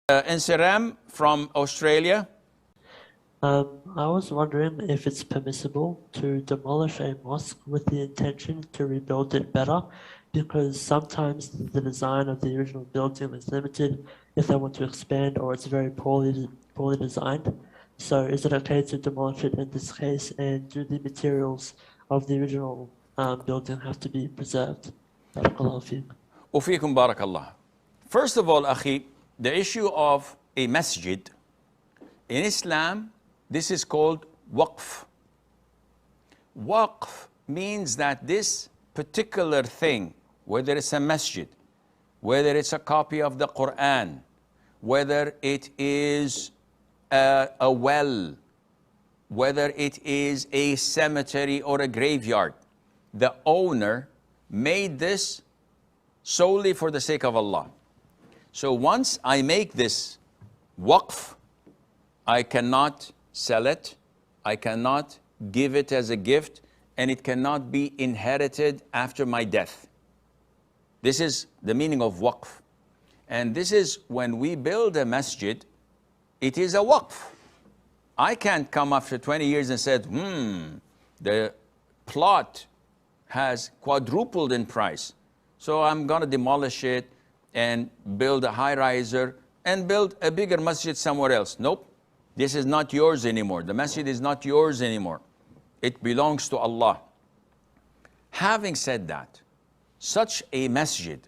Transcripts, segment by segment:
Insiram from Australia. I was wondering if it's permissible to demolish a mosque with the intention to rebuild it better, because sometimes the design of the original building is limited if they want to expand, or it's very poorly designed. So is it okay to demolish it in this case, and do the materials of the original building have to be preserved? Barakallahu feek. Ufikum barakallah. First of all, Akhi, the issue of a masjid, in Islam, this is called Waqf. Waqf means that this particular thing, whether it's a masjid, whether it's a copy of the Quran, whether it is a well, whether it is a cemetery or a graveyard, the owner made this solely for the sake of Allah. So once I make this waqf, I cannot sell it, I cannot give it as a gift, and it cannot be inherited after my death. This is the meaning of waqf. And this is when we build a masjid, it is a waqf. I can't come after 20 years and said, the plot has quadrupled in price, so I'm gonna demolish it and build a high-riser and build a bigger masjid somewhere else. Nope, this is not yours anymore. The masjid is not yours anymore. It belongs to Allah. Having said that, such a masjid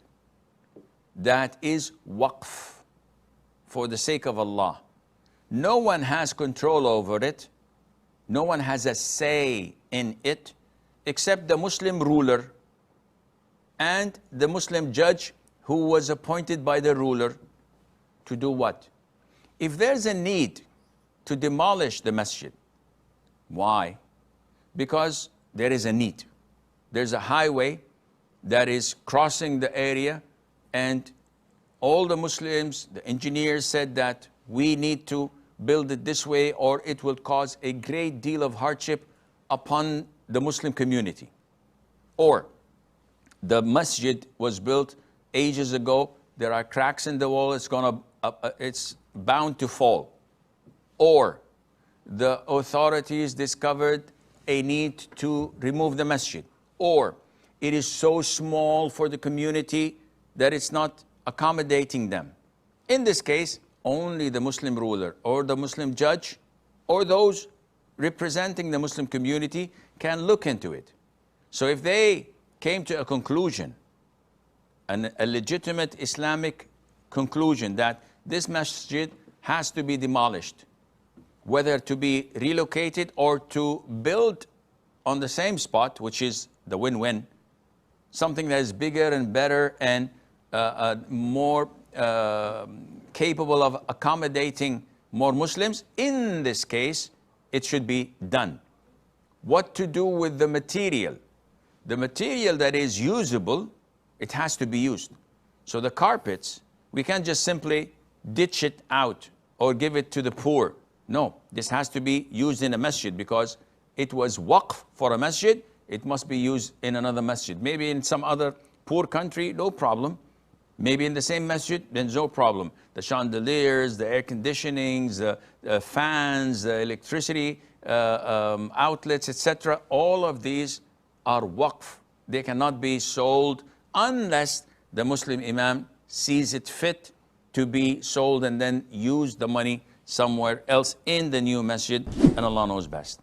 that is waqf for the sake of Allah, no one has control over it, no one has a say in it, except the Muslim ruler and the Muslim judge who was appointed by the ruler to do what? If there's a need to demolish the masjid, why? Because there is a need. There's a highway that is crossing the area, and all the Muslims, the engineers said that we need to build it this way, or it will cause a great deal of hardship upon the Muslim community. Or the masjid was built ages ago, there are cracks in the wall, it's bound to fall. Or the authorities discovered a need to remove the masjid. Or it is so small for the community that it's not accommodating them. In this case, only the Muslim ruler or the Muslim judge or those representing the Muslim community can look into it. So if they came to a conclusion, a legitimate Islamic conclusion that this masjid has to be demolished, whether to be relocated or to build on the same spot, which is the win-win, something that is bigger and better and more capable of accommodating more Muslims, in this case, it should be done. What to do with the material? The material that is usable, it has to be used. So the carpets, we can't just simply ditch it out or give it to the poor. No, this has to be used in a masjid because it was waqf for a masjid. It must be used in another masjid. Maybe in some other poor country, no problem. Maybe in the same masjid, then no problem. The chandeliers, the air conditionings, the fans, the electricity outlets, etc. All of these are waqf. They cannot be sold unless the Muslim imam sees it fit to be sold and then use the money somewhere else in the new masjid, and Allah knows best.